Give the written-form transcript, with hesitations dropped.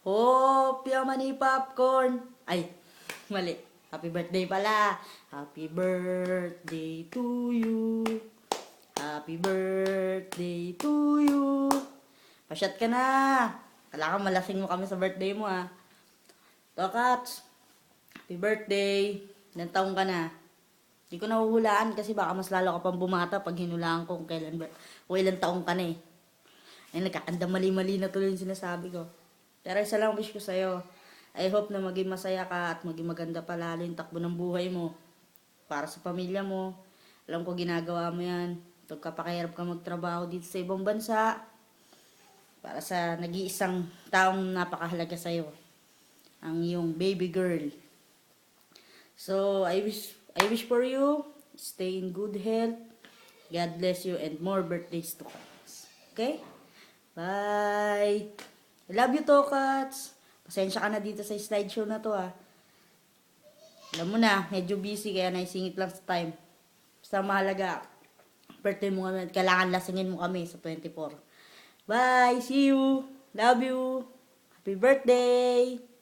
Hopya mani popcorn. Ay, mali. Happy birthday pala. Happy birthday to you. Happy birthday to you. Pasyat ka na. Kailangan malasing mo kami sa birthday mo ah. Tokats, happy birthday. Ilang taong ka na? Hindi ko nahuhulaan kasi baka mas lalo ka pang bumata pag hinulaan ko kung kailan o ilang taong ka na eh. Ay, nagkakanda mali-mali na tuloy yung sinasabi ko. Pero isa lang wish ko sa'yo. I hope na maging masaya ka at maging maganda pa lalo yung takbo ng buhay mo. Para sa pamilya mo. Alam ko ginagawa mo yan. Pagkapakahirap ka magtrabaho dito sa ibang bansa. Para sa nag-iisang taong napakahalaga sa'yo. Ang iyong baby girl. So, I wish for you. Stay in good health. God bless you and more birthdays to come. Okay? Bye! I love you, Tokats. Pasensya ka na dito sa slideshow na to, ah. Alam mo na, medyo busy kaya naisingit lang sa time. Basta mahalaga, birthday mo kami at kailangan lasingin mo kami sa 24. Bye! See you! Love you! Happy birthday!